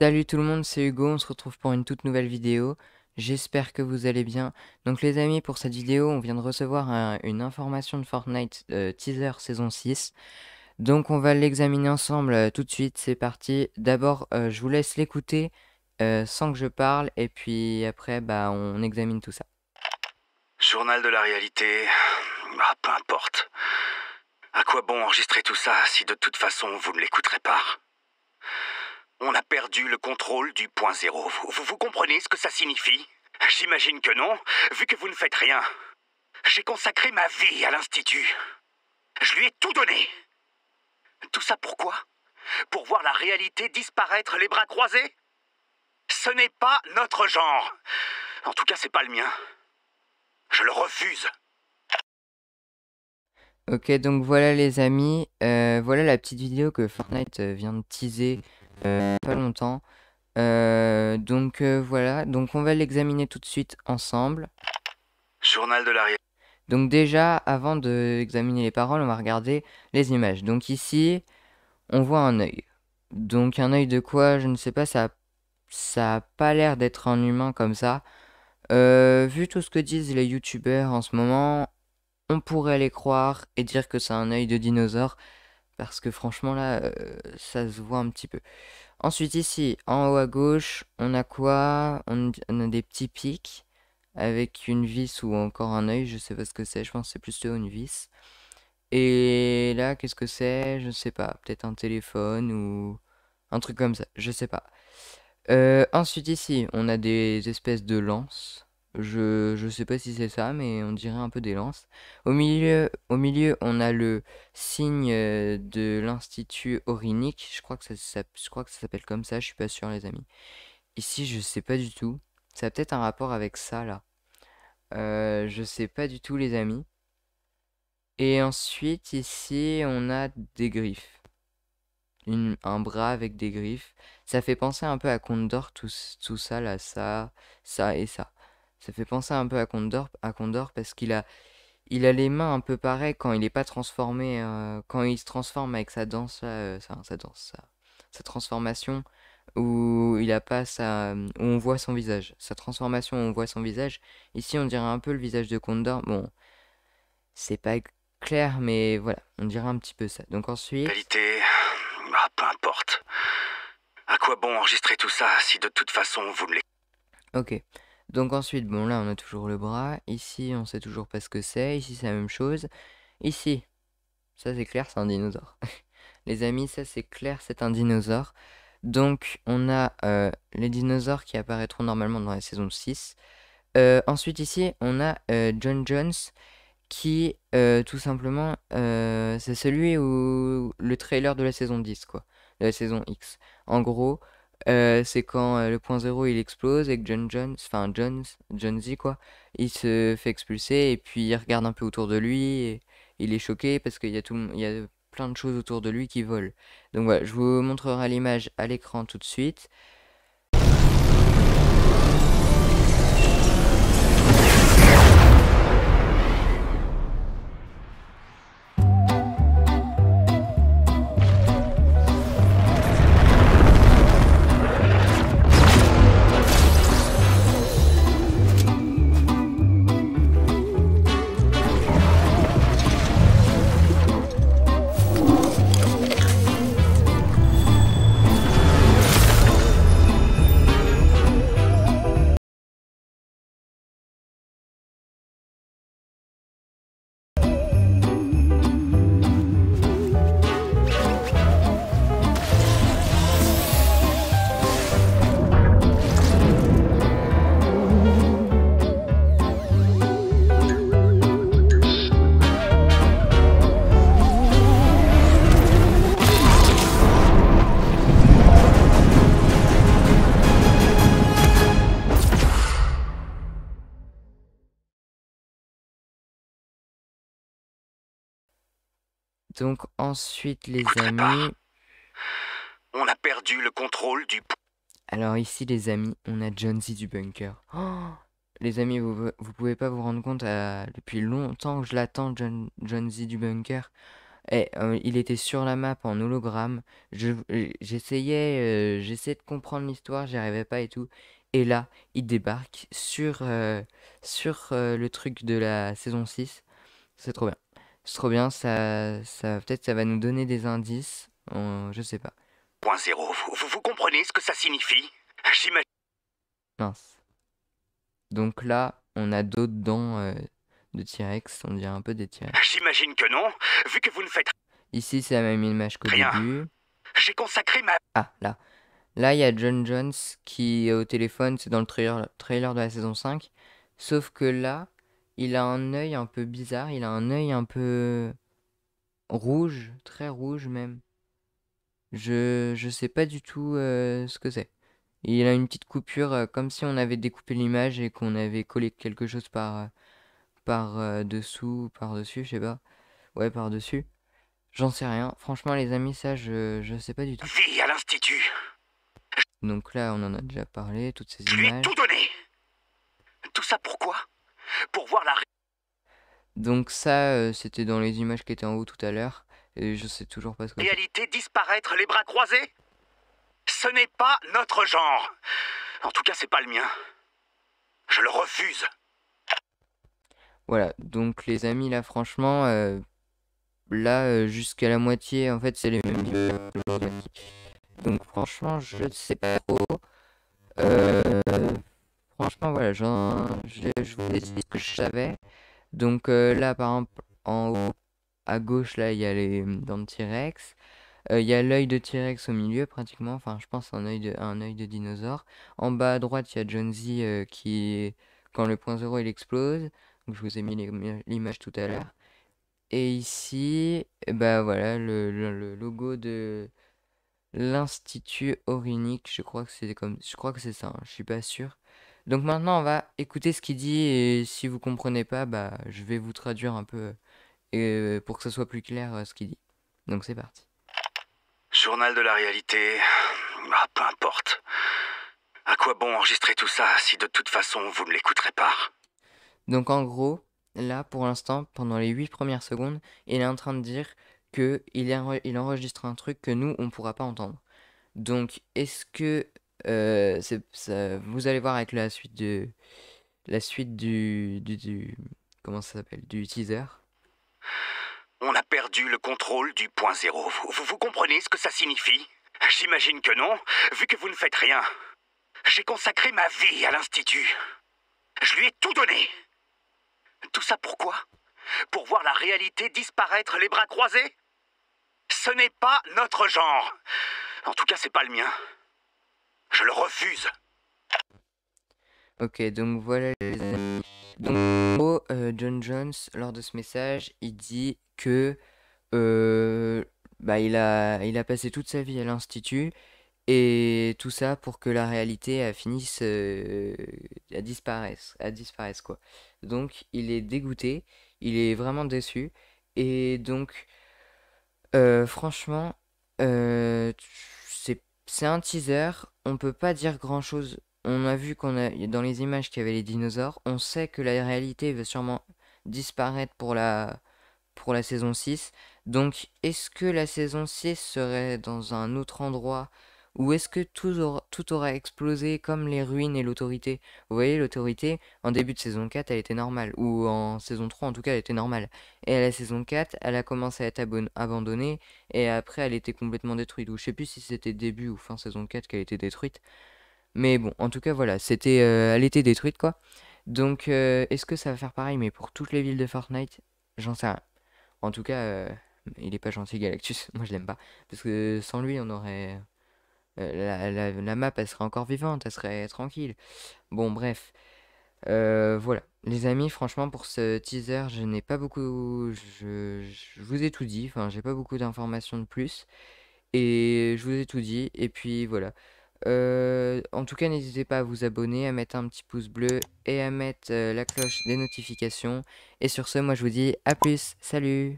Salut tout le monde, c'est Hugo, on se retrouve pour une toute nouvelle vidéo. J'espère que vous allez bien. Donc les amis, pour cette vidéo, on vient de recevoir une information de Fortnite teaser saison 6. Donc on va l'examiner ensemble tout de suite, c'est parti. D'abord, je vous laisse l'écouter sans que je parle et puis après, on examine tout ça. Journal de la réalité, peu importe. À quoi bon enregistrer tout ça si de toute façon vous ne l'écouterez pas? On a perdu le contrôle du point zéro. Vous comprenez ce que ça signifie? J'imagine que non, vu que vous ne faites rien. J'ai consacré ma vie à l'Institut. Je lui ai tout donné. Tout ça pourquoi? Pour voir la réalité disparaître les bras croisés? Ce n'est pas notre genre. En tout cas, c'est pas le mien. Je le refuse. Ok, donc voilà les amis, voilà la petite vidéo que Fortnite vient de teaser pas longtemps. Voilà, donc on va l'examiner tout de suite ensemble. Journal de la réalité. Donc déjà, avant d'examiner les paroles, on va regarder les images. Donc ici, on voit un œil. Donc un œil de quoi? Je ne sais pas, ça a pas l'air d'être un humain comme ça. Vu tout ce que disent les youtubeurs en ce moment, on pourrait les croire et dire que c'est un œil de dinosaure. Parce que franchement là, ça se voit un petit peu. Ensuite ici, en haut à gauche, on a quoi? On a des petits pics avec une vis ou encore un œil, je sais pas ce que c'est, je pense que c'est plutôt une vis. Et là, qu'est-ce que c'est? Je sais pas, peut-être un téléphone ou un truc comme ça, je sais pas. Ensuite ici, on a des espèces de lances. Je sais pas si c'est ça, mais on dirait un peu des lances. Au milieu, on a le signe de l'Institut Aurinique. Je crois que ça s'appelle comme ça, je suis pas sûr les amis. Ici, je sais pas du tout. Ça a peut-être un rapport avec ça là. Je sais pas du tout les amis. Et ensuite, ici, on a des griffes. Un bras avec des griffes. Ça fait penser un peu à Condor, tout ça, là, ça et ça. Ça fait penser un peu à Condor parce il a les mains un peu pareilles quand il est pas transformé, quand il se transforme avec sa danse, là, sa danse, sa transformation, où il a pas où on voit son visage. Sa transformation, où on voit son visage. Ici, on dirait un peu le visage de Condor. Bon, c'est pas clair, mais voilà, on dirait un petit peu ça. Donc ensuite... Réalité, peu importe. À quoi bon enregistrer tout ça si de toute façon vous ne l'écoutez Ok. Donc ensuite, bon là on a toujours le bras. Ici on sait toujours pas ce que c'est. Ici c'est la même chose. Ici, ça c'est clair, c'est un dinosaure. Les amis, ça c'est clair, c'est un dinosaure. Donc on a les dinosaures qui apparaîtront normalement dans la saison 6. Ensuite ici on a John Jones qui tout simplement c'est celui où le trailer de la saison 10 quoi, de la saison X. En gros, c'est quand le point zéro il explose et que John Z quoi, il se fait expulser et puis il regarde un peu autour de lui et il est choqué parce il y a plein de choses autour de lui qui volent. Donc voilà, je vous montrerai l'image à l'écran tout de suite. Donc ensuite les pas. amis, On a perdu le contrôle du... alors ici les amis, on a John Z du bunker. Oh, les amis, vous pouvez pas vous rendre compte, depuis longtemps que je l'attends, John Z du bunker. Il était sur la map en hologramme. J'essayais de comprendre l'histoire, j'y arrivais pas et tout. Et là, il débarque sur le truc de la saison 6. C'est trop bien. C'est trop bien, peut-être ça va nous donner des indices. Je sais pas. Point zéro, vous comprenez ce que ça signifie? J'imagine. Mince. Donc là, on a d'autres dents de T-Rex. On dirait un peu des T-Rex. J'imagine que non, vu que vous ne faites Ici, c'est la même image qu'au rien. début. J'ai consacré ma... Ah, là. Là, il y a John Jones qui est au téléphone. C'est dans le trailer de la saison 5. Sauf que là, il a un œil un peu bizarre. Il a un œil un peu rouge, très rouge même. Je sais pas du tout ce que c'est. Il a une petite coupure comme si on avait découpé l'image et qu'on avait collé quelque chose par dessous, par-dessus, je sais pas. Ouais, par-dessus. J'en sais rien. Franchement, les amis, ça, je sais pas du tout. vie à l'institut. Donc là, on en a déjà parlé, toutes ces Je lui ai images. tout donné. Tout ça pourquoi? Pour voir la Donc ça, c'était dans les images qui étaient en haut tout à l'heure. Et je sais toujours pas ce que c'est. réalité disparaître les bras croisés. Ce n'est pas notre genre. En tout cas, c'est pas le mien. Je le refuse. Voilà, donc les amis, là, franchement, là, jusqu'à la moitié, en fait, c'est les mêmes images que l'autre. Donc franchement, je sais pas trop. Euh, Franchement, voilà, je vous ai dit ce que je savais. Donc là, par exemple, en haut, à gauche, là, il y a les dents de T-Rex. Il y a l'œil de T-Rex au milieu, pratiquement. Enfin, je pense un œil de dinosaure. En bas à droite, il y a John Z quand le point zéro il explose. Donc, je vous ai mis l'image tout à l'heure. Et ici, bah voilà, le logo de l'Institut Orinique. Je crois que c'est ça, hein, je suis pas sûr. Donc maintenant, on va écouter ce qu'il dit et si vous comprenez pas, bah je vais vous traduire un peu pour que ça soit plus clair ce qu'il dit. Donc c'est parti. Journal de la réalité. Peu importe. À quoi bon enregistrer tout ça si de toute façon vous ne l'écouterez pas? Donc en gros, là pour l'instant, pendant les 8 premières secondes, il est en train de dire que il enregistre un truc que nous, on pourra pas entendre. Donc est-ce que vous allez voir avec la suite comment ça s'appelle, du teaser. On a perdu le contrôle du point zéro. Vous comprenez ce que ça signifie? J'imagine que non, vu que vous ne faites rien. J'ai consacré ma vie à l'institut. Je lui ai tout donné. Tout ça pourquoi? Pour voir la réalité disparaître les bras croisés? Ce n'est pas notre genre. En tout cas, c'est pas le mien. Je le refuse. Ok, donc voilà les amis. Donc en gros, John Jones, lors de ce message, il dit que bah, il a passé toute sa vie à l'institut et tout ça pour que la réalité finisse à disparaisse quoi. Donc il est dégoûté, il est vraiment déçu et donc franchement c'est un teaser, on peut pas dire grand-chose. On a vu dans les images qu'il y avait les dinosaures, on sait que la réalité va sûrement disparaître pour la saison 6. Donc, est-ce que la saison 6 serait dans un autre endroit ou est-ce que tout aura explosé comme les ruines et l'autorité? Vous voyez, l'autorité, en début de saison 4, elle était normale. Ou en saison 3, en tout cas, elle était normale. Et à la saison 4, elle a commencé à être abandonnée et après, elle était complètement détruite. Ou je sais plus si c'était début ou fin saison 4 qu'elle était détruite. Mais bon, en tout cas, voilà, elle était détruite, quoi. Donc, est-ce que ça va faire pareil, mais pour toutes les villes de Fortnite? J'en sais rien. En tout cas, il est pas gentil Galactus. Moi, je l'aime pas. Parce que sans lui, on aurait. La map, elle serait encore vivante, elle serait tranquille. Bon, bref. Voilà. Les amis, franchement, pour ce teaser, je n'ai pas beaucoup. Je vous ai tout dit. Enfin, j'ai pas beaucoup d'informations de plus. Et je vous ai tout dit. Et puis, voilà. En tout cas, n'hésitez pas à vous abonner, à mettre un petit pouce bleu et à mettre la cloche des notifications. Et sur ce, moi je vous dis à plus, salut!